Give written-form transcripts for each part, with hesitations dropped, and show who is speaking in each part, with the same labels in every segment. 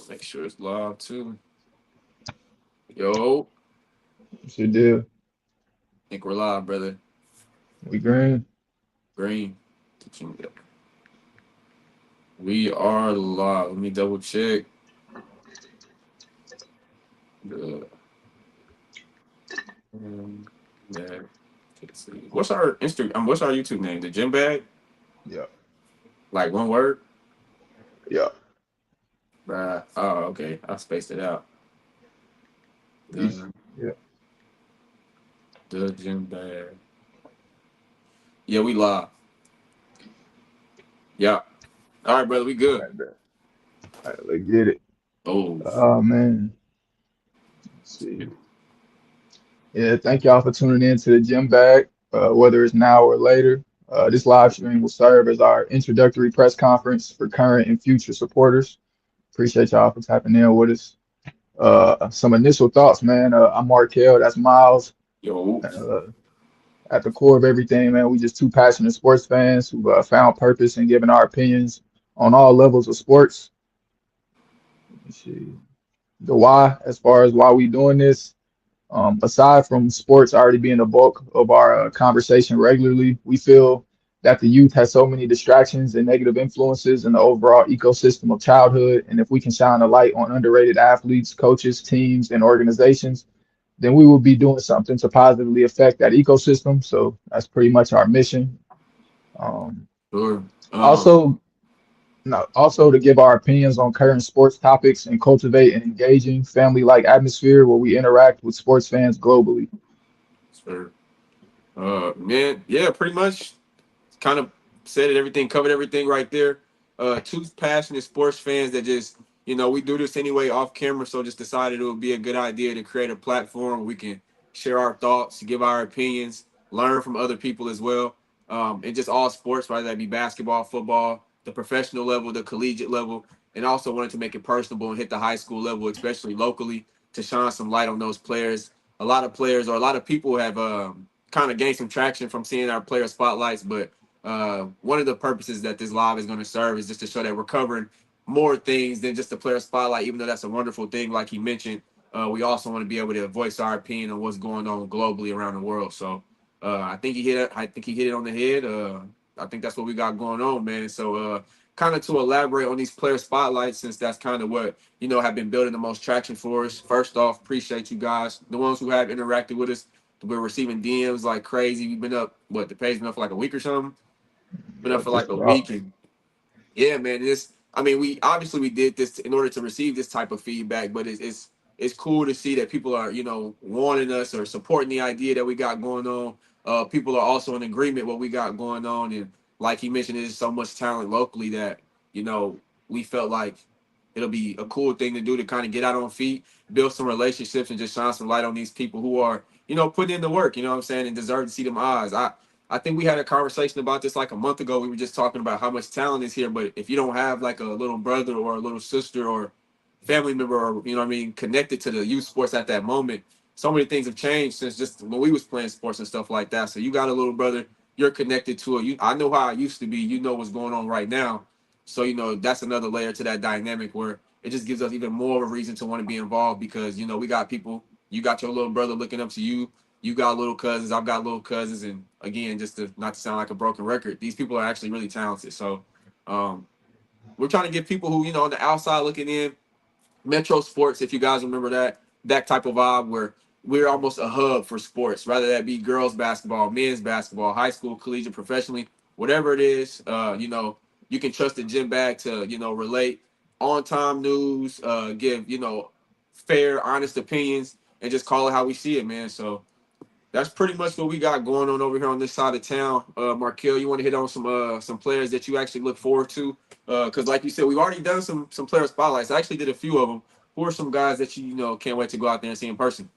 Speaker 1: Make sure it's live too. Yo,
Speaker 2: What's your deal?
Speaker 1: think we're live, brother.
Speaker 2: We green?
Speaker 1: Green. We are live. Let me double check. The yeah. Let's see. What's our Instagram? What's our YouTube name? The Gym Bag?
Speaker 2: Yeah,
Speaker 1: Like one word?
Speaker 2: yeah.
Speaker 1: Oh, okay. I spaced it out.
Speaker 2: Easy.
Speaker 1: The
Speaker 2: Yeah.
Speaker 1: the Gym Bag. Yeah, we live. Yeah. All right, brother. We
Speaker 2: All
Speaker 1: good.
Speaker 2: right, bet. All right, let's get it.
Speaker 1: Oh.
Speaker 2: Oh man. Let's see. Yeah, thank y'all for tuning in to the Gym Bag, whether it's now or later. This live stream will serve as our introductory press conference for current and future supporters. Appreciate y'all for tapping in with us. Some initial thoughts, man. I'm Markel, that's Miles.
Speaker 1: Yo.
Speaker 2: Uh, at the core of everything, man, we just two passionate sports fans who found purpose in giving our opinions on all levels of sports. Let me see. The why, as far as why we doing this, aside from sports already being the bulk of our conversation regularly, we feel that the youth has so many distractions and negative influences in the overall ecosystem of childhood. And if we can shine a light on underrated athletes, coaches, teams, and organizations, then we will be doing something to positively affect that ecosystem. So that's pretty much our mission. Um,
Speaker 1: Sure.
Speaker 2: also, no, also to give our opinions on current sports topics and cultivate an engaging family-like atmosphere where we interact with sports fans globally.
Speaker 1: Sure. Man, yeah, pretty much kind of said it, everything, covered everything right there. Two passionate sports fans that just, we do this anyway off camera, so just decided it would be a good idea to create a platform where we can share our thoughts, give our opinions, learn from other people as well. And just all sports, whether that be basketball, football, the professional level, the collegiate level, and also wanted to make it personable and hit the high school level, especially locally, to shine some light on those players. A lot of players or a lot of people have kind of gained some traction from seeing our player spotlights, but one of the purposes that this live is going to serve is just to show that we're covering more things than just the player spotlight, even though that's a wonderful thing, like he mentioned. We also want to be able to voice our opinion on what's going on globally around the world. So I think he hit it. I think he hit it on the head. I think that's what we got going on, man. So kind of to elaborate on these player spotlights, since that's kind of what have been building the most traction for us. First off, appreciate you guys, the ones who have interacted with us. We're receiving DMs like crazy. We've been up, what, the page been up for like a week or something? Been up
Speaker 2: Yeah,
Speaker 1: for like
Speaker 2: just
Speaker 1: a
Speaker 2: about.
Speaker 1: week, and yeah, man. This, I mean, we obviously we did this in order to receive this type of feedback, but it's cool to see that people are wanting us or supporting the idea that we got going on. People are also in agreement what we got going on, and like he mentioned, there's so much talent locally that we felt like it'll be a cool thing to do to kind of get out on feet, build some relationships, and just shine some light on these people who are putting in the work. You know what I'm saying, and deserve to see them eyes. I think we had a conversation about this like a month ago. We were just talking about how much talent is here, but if you don't have like a little brother or a little sister or family member or what I mean, connected to the youth sports at that moment, so many things have changed since just when we was playing sports and stuff like that. So you got a little brother, you're connected to it. I know how I used to be. You know what's going on right now. So that's another layer to that dynamic where it just gives us even more of a reason to want to be involved because we got people. You got your little brother looking up to you. You got little cousins, I've got little cousins, and again, just to not to sound like a broken record, these people are actually really talented. So um, we're trying to get people who on the outside looking in, Metro Sports, if you guys remember that type of vibe where we're almost a hub for sports, whether that be girls basketball, men's basketball, high school, collegiate, professionally, whatever it is. You can trust the gym bag to relate on time news, give fair, honest opinions, and just call it how we see it, man. So that's pretty much what we got going on over here on this side of town. Markel, you want to hit on some players that you actually look forward to? Because like you said, we've already done some player spotlights. I actually did a few of them. Who are some guys that you can't wait to go out there and see in person?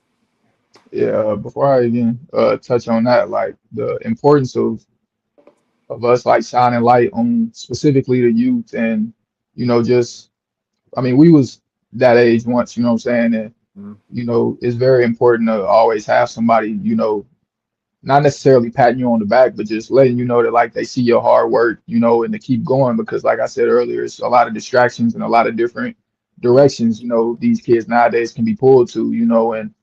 Speaker 2: Yeah, before I even touch on that, like the importance of us like shining light on specifically the youth and just I mean we was that age once, you know what I'm saying? And
Speaker 1: Mhm.
Speaker 2: it's very important to always have somebody, not necessarily patting you on the back, but just letting you know that like they see your hard work, and to keep going because like I said earlier, it's a lot of distractions and a lot of different directions, these kids nowadays can be pulled to, and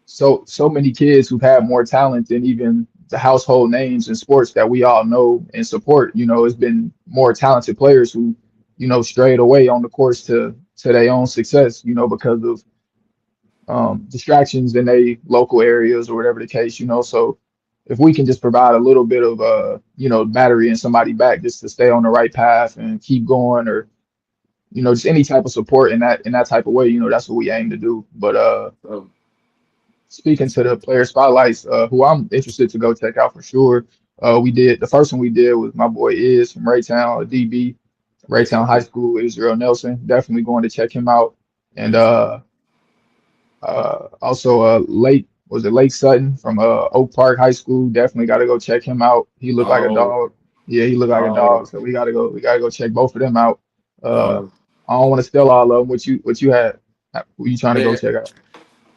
Speaker 2: so many kids who've had more talent than even the household names in sports that we all know and support. It's been more talented players who, strayed away on the course to their own success, because of distractions in their local areas or whatever the case. So if we can just provide a little bit of battery and somebody back just to stay on the right path and keep going, or just any type of support in that type of way, that's what we aim to do. But
Speaker 1: So,
Speaker 2: speaking to the player spotlights, who I'm interested to go check out for sure. We did the first one we did was my boy Is from Raytown, a DB,
Speaker 1: yes,
Speaker 2: Raytown High
Speaker 1: sir.
Speaker 2: School, Israel Nelson. Definitely going to check him out. And
Speaker 1: Yes, sir.
Speaker 2: also Lake, was it Lake Sutton from Oak Park High School? Definitely got to go check him out. He looked like a
Speaker 1: Oh,
Speaker 2: dog. Yeah, he looked like a dog.
Speaker 1: oh,
Speaker 2: So we gotta go check both of them out. Uh,
Speaker 1: oh,
Speaker 2: I don't want to steal all of them. What you had? Who you trying to go
Speaker 1: man.
Speaker 2: check out?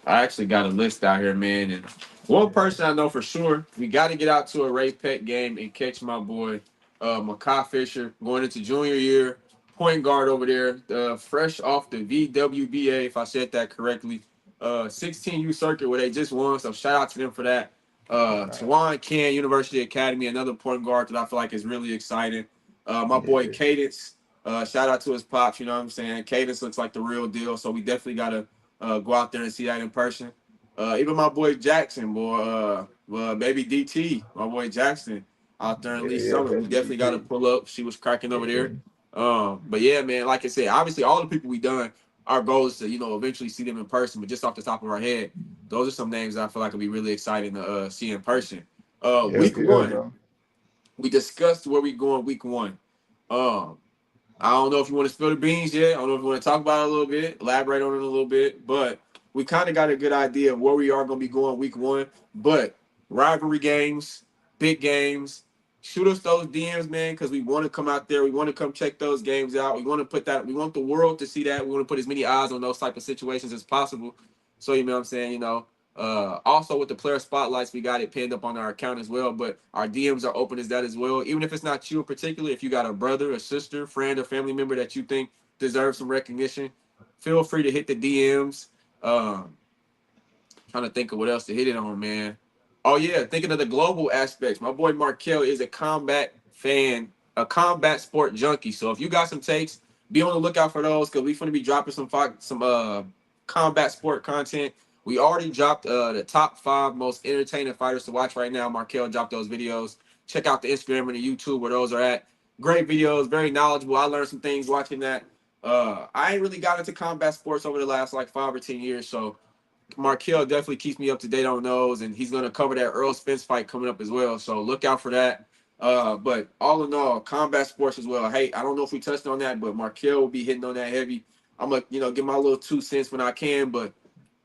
Speaker 1: I actually got a list out here, man. And one person I know for sure, we got to get out to a Ray Peck game and catch my boy, Makai Fisher, going into junior year, point guard over there, fresh off the VWBA, if I said that correctly. 16U circuit where they just won. So shout out to them for that.
Speaker 2: Okay.
Speaker 1: Tawan Ken, University Academy, another point guard that I feel like is really exciting. My boy
Speaker 2: Yeah.
Speaker 1: Cadence, shout out to his pops, you know what I'm saying? Cadence looks like the real deal. So we definitely got to go out there and see that in person. Even my boy Jackson, boy, baby DT, my boy Jackson out there in
Speaker 2: Yeah,
Speaker 1: Lee
Speaker 2: yeah,
Speaker 1: Summit. We
Speaker 2: baby
Speaker 1: definitely got to
Speaker 2: DT.
Speaker 1: pull up. She was cracking over
Speaker 2: Yeah,
Speaker 1: there. But yeah, man, like I said, obviously all the people we done, our goal is to eventually see them in person. But just off the top of our head, those are some names that I feel like would be really exciting to see in person.
Speaker 2: yeah,
Speaker 1: Week
Speaker 2: yeah,
Speaker 1: one,
Speaker 2: bro.
Speaker 1: we discussed where we going. Week one. Um, I don't know if you want to spill the beans yet. I don't know if you want to talk about it a little bit, elaborate on it a little bit, but we kind of got a good idea of where we are going to be going week one. But rivalry games, big games, shoot us those DMs, man, because we want to come out there. We want to come check those games out. We want to put that, we want the world to see that. We want to put as many eyes on those type of situations as possible. So, you know what I'm saying? Also with the player spotlights, we got it pinned up on our account as well. But our DMs are open as that as well. Even if it's not you in particular, if you got a brother, a sister, friend, or family member that you think deserves some recognition, feel free to hit the DMs. Um, Trying to think of what else to hit it on, man. Oh yeah, thinking of the global aspects. My boy Markel is a combat fan, a combat sport junkie. So if you got some takes, be on the lookout for those because we are going to be dropping some combat sport content. We already dropped the top 5 most entertaining fighters to watch right now. Markel dropped those videos. Check out the Instagram and the YouTube where those are at. Great videos, very knowledgeable. I learned some things watching that. I ain't really got into combat sports over the last like 5 or 10 years, so Markel definitely keeps me up to date on those, and he's going to cover that Earl Spence fight coming up as well. So look out for that. But all in all, combat sports as well. Hey, I don't know if we touched on that, but Markel will be hitting on that heavy. I'm gonna, give my little 2 cents when I can, but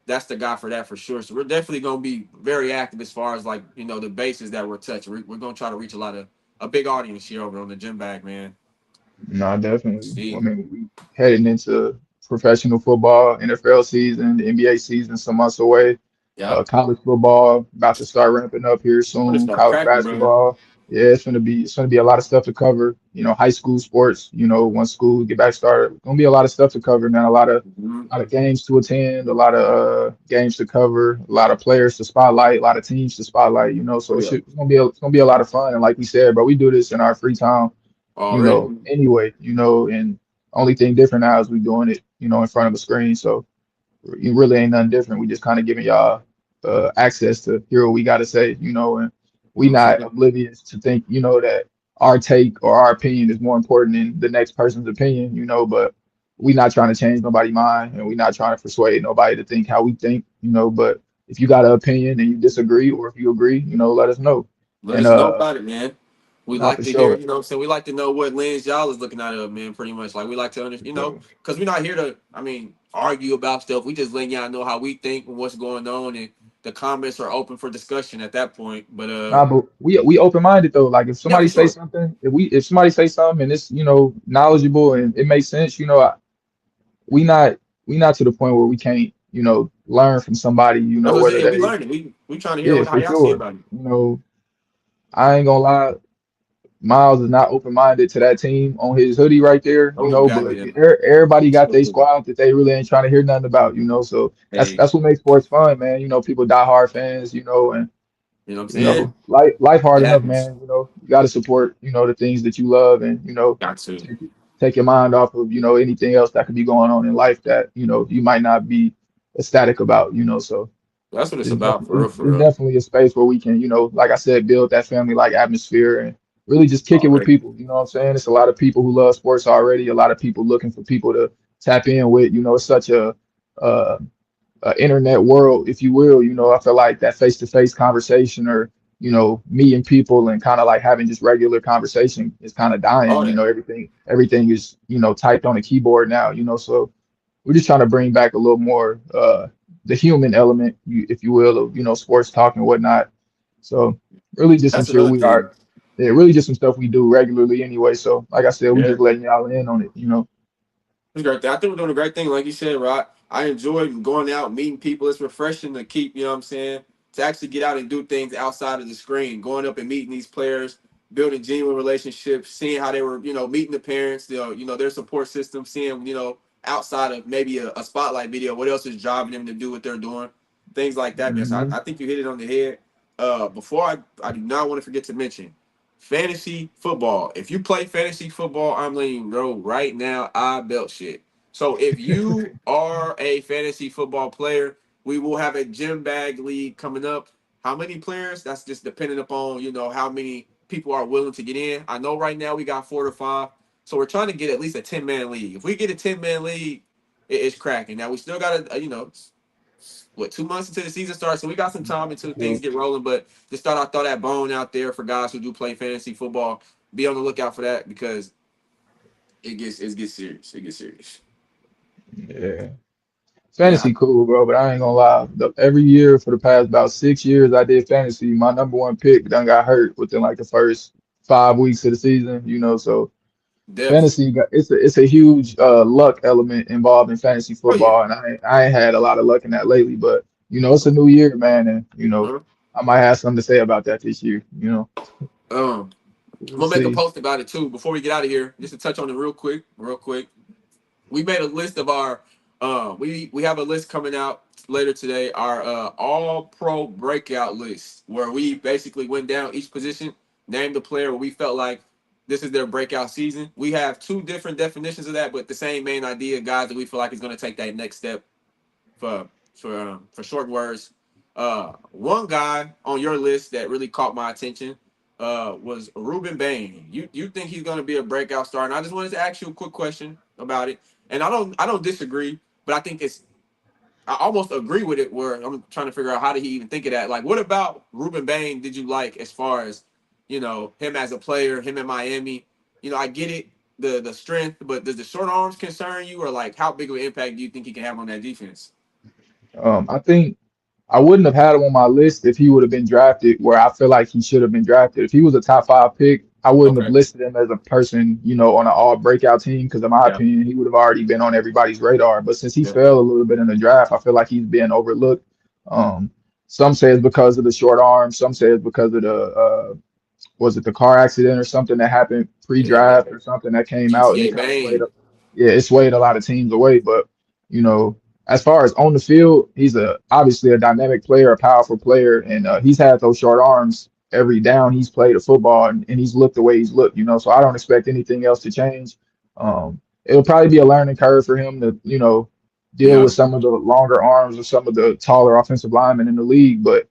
Speaker 1: that's the guy for that for sure. So we're definitely gonna be very active as far as like the bases that we're touching. We're gonna try to reach a big audience here over on the gym bag, man.
Speaker 2: No, definitely. I
Speaker 1: See,
Speaker 2: mean, we heading into professional football, NFL season, the NBA season some months away.
Speaker 1: yep.
Speaker 2: College football about to start ramping up here
Speaker 1: I'm gonna
Speaker 2: soon.
Speaker 1: start
Speaker 2: College
Speaker 1: cracking, bro.
Speaker 2: basketball. Yeah, it's gonna be a lot of stuff to cover. High school sports. Once school get back started, gonna be a lot of stuff to cover, man.
Speaker 1: Mhm.
Speaker 2: A lot of games to attend, a lot of games to cover, a lot of players to spotlight, a lot of teams to spotlight. So
Speaker 1: Oh yeah,
Speaker 2: it's gonna be a lot of fun. And like we said, bro, we do this in our free time,
Speaker 1: already.
Speaker 2: anyway, and only thing different now is we doing it, in front of a screen. So it really ain't nothing different. We just kind of giving y'all access to hear what we got to say, and
Speaker 1: You know
Speaker 2: we
Speaker 1: what I'm
Speaker 2: not
Speaker 1: saying?
Speaker 2: oblivious to think, that our take or our opinion is more important than the next person's opinion, but we not trying to change nobody's mind and we not trying to persuade nobody to think how we think, but if you got an opinion and you disagree or if you agree, let us know.
Speaker 1: Let
Speaker 2: And
Speaker 1: us know about it, man. We
Speaker 2: not
Speaker 1: like
Speaker 2: for
Speaker 1: to hear,
Speaker 2: sure.
Speaker 1: you know what I'm saying? We like to know what lens y'all is looking at of, man, pretty much. Like, we like to understand,
Speaker 2: So,
Speaker 1: because we're not here to, argue about stuff. We just letting y'all know how we think and what's going on, and the comments are open for discussion at that point. But,
Speaker 2: nah, but we open minded though. Like if
Speaker 1: yeah,
Speaker 2: somebody
Speaker 1: for
Speaker 2: say
Speaker 1: sure.
Speaker 2: something, if somebody say something and it's knowledgeable and it makes sense, we not we not to the point where we can't learn from somebody,
Speaker 1: That's what I'm
Speaker 2: whether
Speaker 1: saying. We
Speaker 2: they
Speaker 1: learning. We trying to hear
Speaker 2: yeah
Speaker 1: how
Speaker 2: for
Speaker 1: y'all see
Speaker 2: sure.
Speaker 1: about it.
Speaker 2: I ain't gonna lie, Miles is not open minded to that team on his hoodie right there, you
Speaker 1: Oh,
Speaker 2: know. But
Speaker 1: goddamn.
Speaker 2: everybody got their squad that they really ain't trying to hear nothing about, you know. So
Speaker 1: Hey,
Speaker 2: that's what makes sports fun, man. You know, people die hard fans, you know, and
Speaker 1: you know what I'm
Speaker 2: you know,
Speaker 1: saying?
Speaker 2: life hard
Speaker 1: It
Speaker 2: enough,
Speaker 1: happens.
Speaker 2: man. You know, you got to support, you know, the things that you love, and you know,
Speaker 1: Got to.
Speaker 2: take take your mind off of, you know, anything else that could be going on in life that you know you might not be ecstatic about, you know. So
Speaker 1: That's what it's
Speaker 2: it's
Speaker 1: about, for
Speaker 2: definitely
Speaker 1: real,
Speaker 2: it's,
Speaker 1: for
Speaker 2: it's
Speaker 1: real.
Speaker 2: definitely a space where we can, you know, like I said, build that family like atmosphere and really just kick it with
Speaker 1: Already.
Speaker 2: people. You know what I'm saying? It's a lot of people who love sports already. A lot of people looking for people to tap in with. You know, it's such uh, internet world, if you will. You know, I feel like that face-to-face conversation or you know meeting people and kind of like having just regular conversation is kind of dying.
Speaker 1: All
Speaker 2: You
Speaker 1: that.
Speaker 2: know, everything is you know typed on a keyboard now. You know, so we're just trying to bring back a little more the human element, if you will, of you know sports talk and whatnot. So really just some
Speaker 1: That's
Speaker 2: shit
Speaker 1: another
Speaker 2: we
Speaker 1: thing.
Speaker 2: are, yeah, really just some stuff we do regularly anyway. So like I said, we
Speaker 1: Yeah.
Speaker 2: just letting y'all in on it, you know.
Speaker 1: It's a great thing. I think we're doing a great thing, like you said, Rod. I enjoy going out, meeting people. It's refreshing to keep, you know what I'm saying, to actually get out and do things outside of the screen, going up and meeting these players, building genuine relationships, seeing how they were, meeting the parents, their support system, seeing, outside of maybe a spotlight video, what else is driving them to do what they're doing, things like that, man. So
Speaker 2: Hmm.
Speaker 1: I think you hit it on the head. Before I do not want to forget to mention fantasy football. If you play fantasy football, I'm letting you know right now, I belt shit. So if you are a fantasy football player, we will have a gym bag league coming up. How many players? That's just depending upon, how many people are willing to get in. I know right now we got 4 to 5. So we're trying to get at least a 10-man league. If we get a 10-man league, it's cracking. Now we still got to, 2 months until the season starts, so we got some time until things get rolling. But just thought I'd throw that bone out there for guys who do play fantasy football. Be on the lookout for that because it gets serious. It gets serious.
Speaker 2: Yeah.
Speaker 1: Yeah,
Speaker 2: Fantasy cool, bro, but I ain't gonna lie. Every year for the past about 6 years I did fantasy, my number one pick done got hurt within like the first 5 weeks of the season, you know. So
Speaker 1: definitely.
Speaker 2: fantasy it's a huge luck element involved in fantasy
Speaker 1: Oh yeah.
Speaker 2: football, and I ain't had a lot of luck in that lately. But you know, it's a new year, man, and you know,
Speaker 1: Uh-huh.
Speaker 2: I might have something to say about that this year. You know,
Speaker 1: Um, I'm
Speaker 2: we'll
Speaker 1: gonna make a
Speaker 2: see.
Speaker 1: post about it too before we get out of here. Just to touch on it real quick, real quick. We made a list of our we have a list coming out later today, our all pro breakout list, where we basically went down each position, named the player where we felt like this is their breakout season. We have two different definitions of that, but the same main idea, guys that we feel like is going to take that next step for short words. One guy on your list that really caught my attention was Ruben Bain. You think he's going to be a breakout star? And I just wanted to ask you a quick question about it. And I don't disagree, but I think I almost agree with it. Where I'm trying to figure out how did he even think of that? Like, what about Ruben Bain did you like as far as him as a player, him in Miami? I get it, the strength, but does the short arms concern you, or like how big of an impact do you think he can have on that defense?
Speaker 2: I think I wouldn't have had him on my list if he would have been drafted where I feel like he should have been drafted. If he was a top 5 pick, I wouldn't have
Speaker 1: Okay.
Speaker 2: listed him as a person, you know, on an all breakout team because, in my
Speaker 1: Yeah.
Speaker 2: opinion, he would have already been on everybody's radar. But since he
Speaker 1: Yeah.
Speaker 2: fell a little bit in the draft, I feel like he's being overlooked. Um, some say it's because of the short arm, some say it's because of the was it the car accident or something that happened
Speaker 1: Yeah.
Speaker 2: pre-draft or something that came out and it
Speaker 1: GTA
Speaker 2: kind of swayed
Speaker 1: Bane.
Speaker 2: up. Yeah, it swayed a lot of teams away. But you know, as far as on the field, he's a obviously a dynamic player, a powerful player, and he's had those short arms every down he's played a football, and he's looked the way he's looked. You know, so I don't expect anything else to change. It'll probably be a learning curve for him to deal
Speaker 1: Yeah.
Speaker 2: with some of the longer arms or some of the taller offensive linemen in the league, but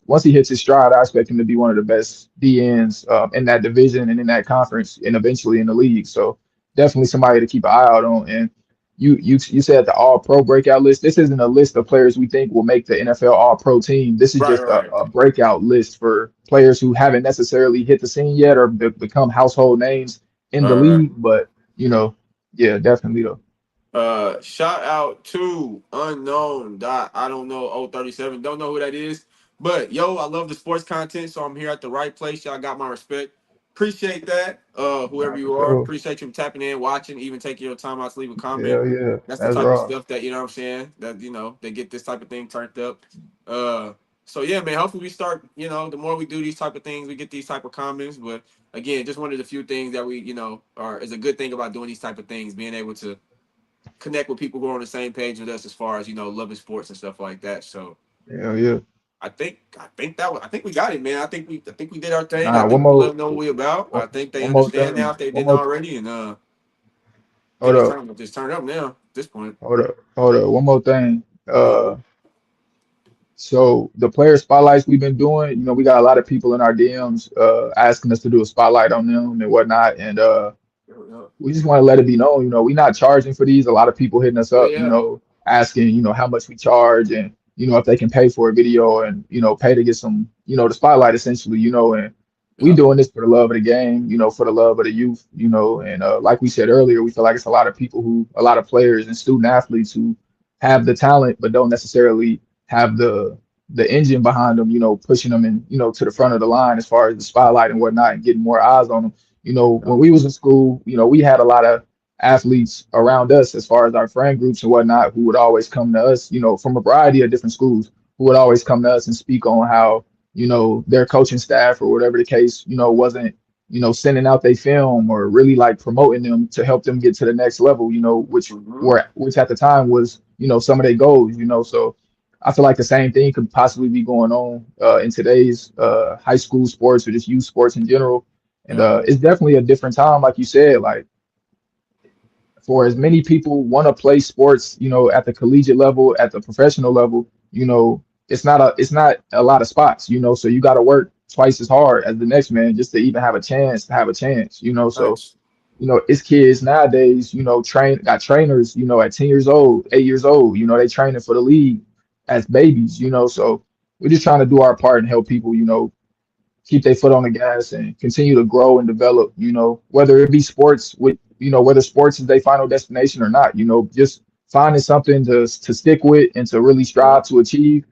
Speaker 2: once he hits his stride, I expect him to be one of the best DNs in that division and in that conference, and eventually in the league. So definitely somebody to keep an eye out on. And you said the All Pro breakout list. This isn't a list of players we think will make the NFL All Pro team. This is
Speaker 1: Right.
Speaker 2: just
Speaker 1: Right.
Speaker 2: a breakout list for players who haven't necessarily hit the scene yet or become household names in the
Speaker 1: Right.
Speaker 2: league. But you know, yeah, definitely though.
Speaker 1: Shout out to unknown dot. I don't know 037. Don't know who that is. But yo, I love the sports content, so I'm here at the right place. Y'all got my respect. Appreciate that. Whoever
Speaker 2: Nah, for
Speaker 1: you are,
Speaker 2: sure.
Speaker 1: appreciate you tapping in, watching, even taking your time out to leave a comment.
Speaker 2: Hell yeah,
Speaker 1: That's the
Speaker 2: that's
Speaker 1: type of
Speaker 2: raw.
Speaker 1: stuff that you know what I'm saying. That they get this type of thing turned up. Uh, so yeah, man. Hopefully we start. The more we do these type of things, we get these type of comments. But again, just one of the few things that we, are is a good thing about doing these type of things, being able to connect with people who are on the same page with us as far as loving sports and stuff like that. So
Speaker 2: Yeah, yeah.
Speaker 1: I think we got it, man. I think we did our thing. I
Speaker 2: Nah,
Speaker 1: think we let them know what we about. I think they
Speaker 2: one more
Speaker 1: understand now
Speaker 2: thing.
Speaker 1: if they
Speaker 2: One
Speaker 1: didn't
Speaker 2: more.
Speaker 1: already, and
Speaker 2: Hold
Speaker 1: think it's
Speaker 2: up.
Speaker 1: time to just turn up now at this point.
Speaker 2: Hold up. Hold up. One more thing.
Speaker 1: Uh,
Speaker 2: So the player spotlights we've been doing, we got a lot of people in our DMs asking us to do a spotlight on them and whatnot. And we just want to let it be known, we're not charging for these. A lot of people hitting us
Speaker 1: yeah,
Speaker 2: up,
Speaker 1: yeah,
Speaker 2: asking, how much we charge and, if they can pay for a video and, pay to get some, the spotlight essentially, and we
Speaker 1: yeah.
Speaker 2: doing this for the love of the game, for the love of the youth, and like we said earlier, we feel like it's a lot of players and student athletes who have the talent but don't necessarily have the engine behind them, pushing them in, to the front of the line as far as the spotlight and whatnot and getting more eyes on them. When we was in school, we had a lot of athletes around us as far as our friend groups and whatnot who would always come to us, from a variety of different schools who would always come to us and speak on how, their coaching staff or whatever the case, wasn't, sending out their film or really like promoting them to help them get to the next level,
Speaker 1: Mm-hmm.
Speaker 2: which at the time was, some of their goals, so I feel like the same thing could possibly be going on in today's high school sports or just youth sports in general. And
Speaker 1: Yeah.
Speaker 2: it's definitely a different time, like you said. Like for as many people want to play sports, at the collegiate level, at the professional level, it's not a lot of spots, so you got to work twice as hard as the next man just to even have a chance to have a chance, So
Speaker 1: Nice.
Speaker 2: it's kids nowadays, got trainers, at 10 years old, 8 years old, they training for the league as babies, so we're just trying to do our part and help people, keep their foot on the gas and continue to grow and develop, whether it be sports whether sports is their final destination or not, just finding something to stick with and to really
Speaker 1: Yeah.
Speaker 2: strive to achieve.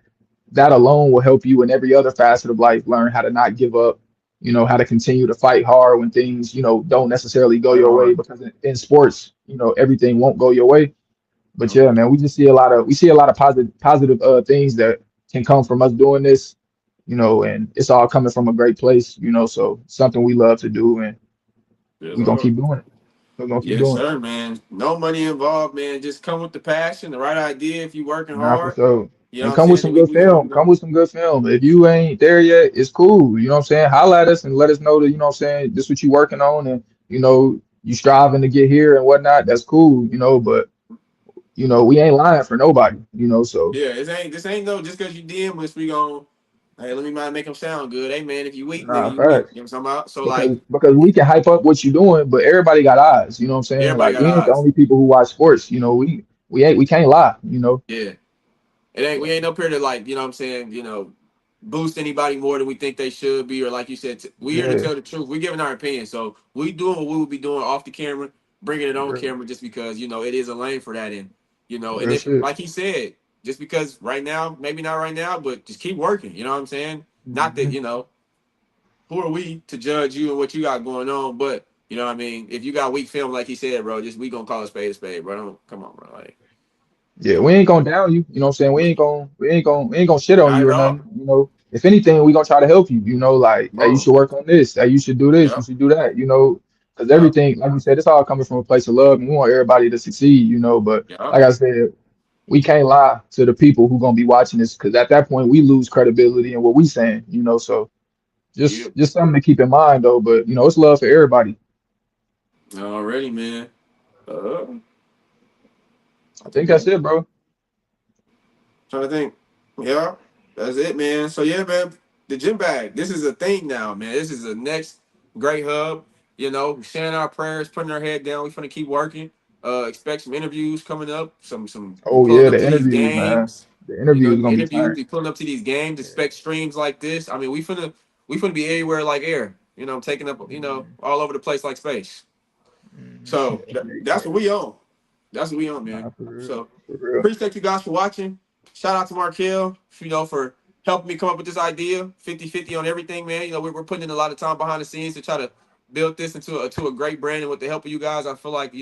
Speaker 2: That alone will help you in every other facet of life learn how to not give up, how to continue to fight hard when things, don't necessarily go
Speaker 1: Right
Speaker 2: your way
Speaker 1: on.
Speaker 2: because in sports, everything won't go your way. But
Speaker 1: Yeah.
Speaker 2: yeah, man, we see a lot of positive things that can come from us doing this, and it's all coming from a great place, so something we love to do and
Speaker 1: Yeah,
Speaker 2: we're gonna
Speaker 1: Lord.
Speaker 2: keep doing it. We're gonna keep
Speaker 1: Yes,
Speaker 2: doing it.
Speaker 1: sir, man. No money involved, man. Just come with the passion, the right idea. If you working
Speaker 2: Nah, for
Speaker 1: hard,
Speaker 2: sure.
Speaker 1: you know what
Speaker 2: And
Speaker 1: I'm
Speaker 2: come with
Speaker 1: saying.
Speaker 2: some
Speaker 1: Then we
Speaker 2: good
Speaker 1: we gonna
Speaker 2: film. Come with some good film. If you ain't there yet, it's cool. You know what I'm saying? Holla at us and let us know that, what I'm saying, this what you working on and you striving to get here and whatnot. That's cool, but we ain't lying for nobody, so
Speaker 1: Yeah, this ain't no just because you DM us, we gon' hey, let me mind make them sound good. Hey man, if you weak, nigga,
Speaker 2: nah,
Speaker 1: you weak.
Speaker 2: facts.
Speaker 1: You know what I'm talking about? So like
Speaker 2: Because we can hype up what you're doing, but everybody got eyes. You know what I'm saying?
Speaker 1: everybody
Speaker 2: Like
Speaker 1: got
Speaker 2: we ain't the
Speaker 1: eyes.
Speaker 2: only people who watch sports. We can't lie.
Speaker 1: Yeah. We ain't up here to like, you know what I'm saying, boost anybody more than we think they should be, or like you said, we here to
Speaker 2: Yeah,
Speaker 1: tell the truth. We're giving our opinion. So we doing what we would be doing off the camera, bringing it on
Speaker 2: real,
Speaker 1: camera just because, it is a lane for that. And, and
Speaker 2: real
Speaker 1: if
Speaker 2: shit.
Speaker 1: like he said, just because right now, maybe not right now, but just keep working. You know what I'm saying? Not that,
Speaker 2: Hmm.
Speaker 1: who are we to judge you and what you got going on, but you know what I mean? If you got weak film, like he said, bro, just we gonna call a spade, bro. Don't come on, bro. Like,
Speaker 2: Yeah, we ain't gonna down you. You know what I'm saying? We
Speaker 1: we
Speaker 2: ain't gonna shit on
Speaker 1: not
Speaker 2: you
Speaker 1: at
Speaker 2: or
Speaker 1: all.
Speaker 2: nothing. If anything, we gonna try to help you. Like, hey, you
Speaker 1: Bro.
Speaker 2: should work on this. Hey, you should do this. You
Speaker 1: Yep.
Speaker 2: should do that. Because
Speaker 1: Yep.
Speaker 2: everything, like we said, it's all coming from a place of love, and we want everybody to succeed. But
Speaker 1: Yep.
Speaker 2: like I said, we can't lie to the people who gonna be watching this, because at that point we lose credibility in what we saying. So
Speaker 1: Yeah.
Speaker 2: just something to keep in mind though. But it's love for everybody.
Speaker 1: Already, man. Uh,
Speaker 2: I think that's it, bro.
Speaker 1: trying to think. Yeah, that's it, man. So yeah, man, the gym bag. This is a thing now, man. This is the next great hub. Sharing our prayers, putting our head down. We finna keep working. Expect some interviews coming up. We
Speaker 2: Oh
Speaker 1: pulling
Speaker 2: yeah,
Speaker 1: up
Speaker 2: the
Speaker 1: to these
Speaker 2: interviews, man.
Speaker 1: games.
Speaker 2: The interviews gonna be
Speaker 1: Interviews.
Speaker 2: tight.
Speaker 1: We pulling up to these games. Expect streams like this. I mean, we finna be everywhere like air. Taking up all over the place like space. So that's what we own. That's what we on, man.
Speaker 2: Nah, for real,
Speaker 1: So
Speaker 2: for real.
Speaker 1: appreciate you guys for watching. Shout out to Markel, for helping me come up with this idea. 50-50 on everything, man. We're putting in a lot of time behind the scenes to try to build this into to a great brand. And with the help of you guys, I feel like,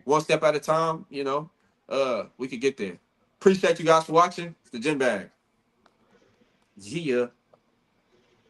Speaker 1: one step at a time, we could get there. Appreciate you guys for watching. It's the Gym Bag. Yeah.